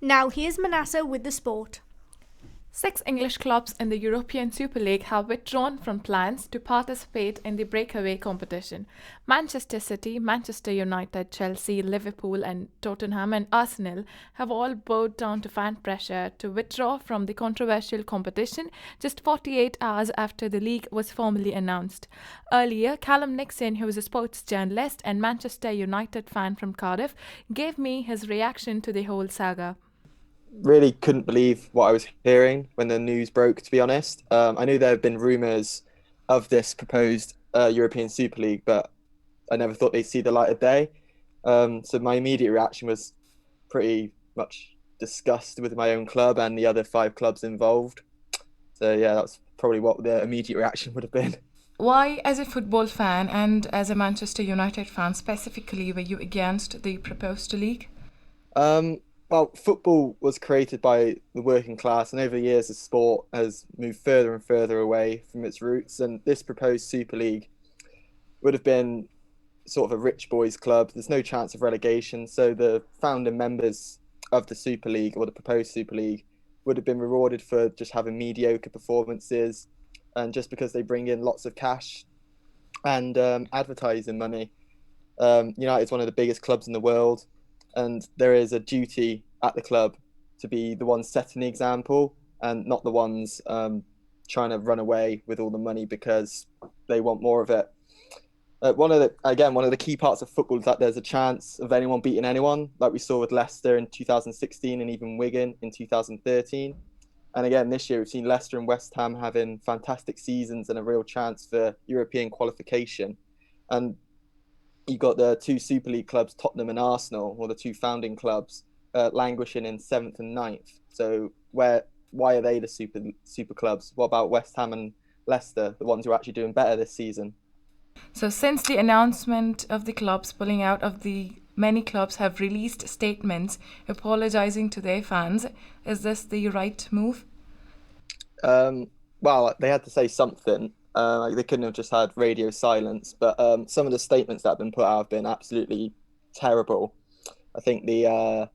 Now here's Manasseh with the sport. 6 English clubs in the European Super League have withdrawn from plans to participate in the breakaway competition. Manchester City, Manchester United, Chelsea, Liverpool, and Tottenham and Arsenal have all bowed down to fan pressure to withdraw from the controversial competition just 48 hours after the league was formally announced. Earlier, Callum Nixon, who is a sports journalist and Manchester United fan from Cardiff, gave me his reaction to the whole saga. Really couldn't believe what I was hearing when the news broke, to be honest. I knew there have been rumours of this proposed European Super League, but I never thought they'd see the light of day. So my immediate reaction was pretty much disgust with my own club and the other 5 clubs involved. So yeah, that's probably what the immediate reaction would have been. Why, as a football fan and as a Manchester United fan specifically, were you against the proposed league? Well, football was created by the working class, and over the years, the sport has moved further and further away from its roots. And this proposed Super League would have been sort of a rich boys' club. There's no chance of relegation. So the founding members of the Super League, or the proposed Super League, would have been rewarded for just having mediocre performances, and just because they bring in lots of cash and advertising money. United's one of the biggest clubs in the world, and there is a duty at the club to be the ones setting the example and not the ones trying to run away with all the money because they want more of it. One of the key parts of football is that there's a chance of anyone beating anyone, like we saw with Leicester in 2016 and even Wigan in 2013. And again, this year we've seen Leicester and West Ham having fantastic seasons and a real chance for European qualification. And you've got the 2 Super League clubs, Tottenham and Arsenal, or the 2 founding clubs, languishing in 7th and 9th. So why are they the super clubs? What about West Ham and Leicester, the ones who are actually doing better this season? So since the announcement of the clubs pulling out of the many clubs have released statements apologizing to their fans, is this the right move? Well, they had to say something. They couldn't have just had radio silence, but some of the statements that have been put out have been absolutely terrible. I think the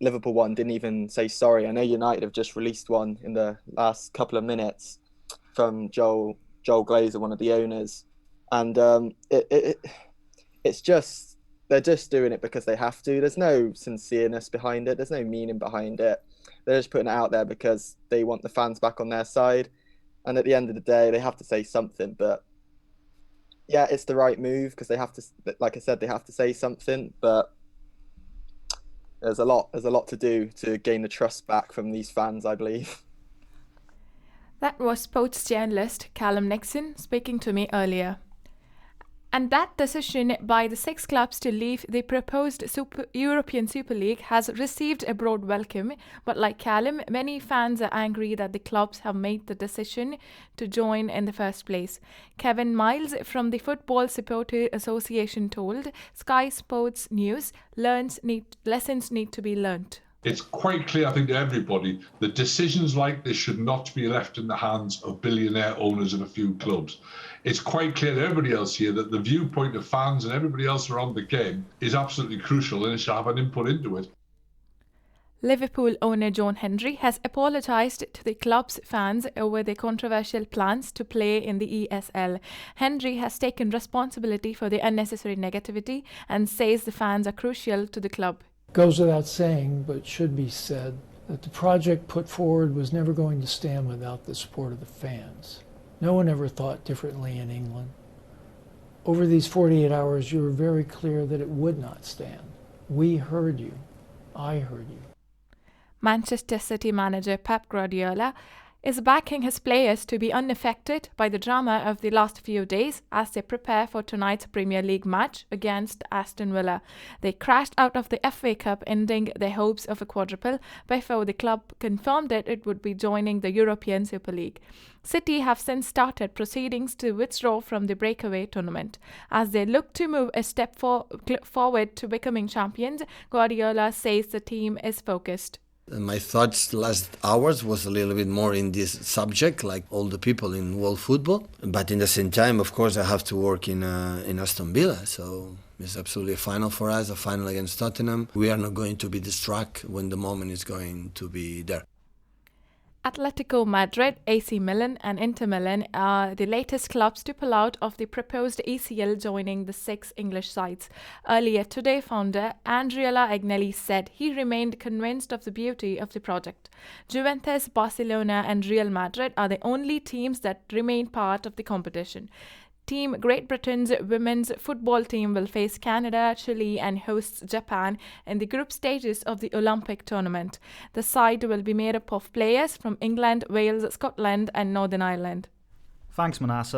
Liverpool one didn't even say sorry. I know United have just released one in the last couple of minutes from Joel Glazer, one of the owners, and it's just they're just doing it because they have to. There's no sincereness behind it. There's no meaning behind it. They're just putting it out there because they want the fans back on their side. And at the end of the day, they have to say something. But yeah, it's the right move because they have to, like I said, they have to say something. But there's a lot to do to gain the trust back from these fans, I believe. That was sports journalist Callum Nixon speaking to me earlier. And that decision by the 6 clubs to leave the proposed European Super League has received a broad welcome. But like Callum, many fans are angry that the clubs have made the decision to join in the first place. Kevin Miles from the Football Supporter Association told Sky Sports News, lessons need to be learnt. It's quite clear, I think, to everybody that decisions like this should not be left in the hands of billionaire owners of a few clubs. It's quite clear to everybody else here that the viewpoint of fans and everybody else around the game is absolutely crucial and it should have an input into it. Liverpool owner John Hendry has apologised to the club's fans over their controversial plans to play in the ESL. Hendry has taken responsibility for the unnecessary negativity and says the fans are crucial to the club. Goes without saying, but should be said, that the project put forward was never going to stand without the support of the fans. No one ever thought differently in England. Over these 48 hours, you were very clear that it would not stand. We heard you. I heard you. Manchester City manager Pep Guardiola is backing his players to be unaffected by the drama of the last few days as they prepare for tonight's Premier League match against Aston Villa. They crashed out of the FA Cup, ending their hopes of a quadruple before the club confirmed that it would be joining the European Super League. City have since started proceedings to withdraw from the breakaway tournament. As they look to move a step forward to becoming champions, Guardiola says the team is focused. My thoughts the last hours was a little bit more in this subject, like all the people in world football. But in the same time, of course, I have to work in Aston Villa. So It's absolutely a final for us, a final against Tottenham. We are not going to be distracted when the moment is going to be there. Atletico Madrid, AC Milan and Inter Milan are the latest clubs to pull out of the proposed ECL, joining the 6 English sides. Earlier today, founder Andrea Agnelli said he remained convinced of the beauty of the project. Juventus, Barcelona and Real Madrid are the only teams that remain part of the competition. Team Great Britain's women's football team will face Canada, Chile and hosts Japan in the group stages of the Olympic tournament. The side will be made up of players from England, Wales, Scotland and Northern Ireland. Thanks, Manasseh.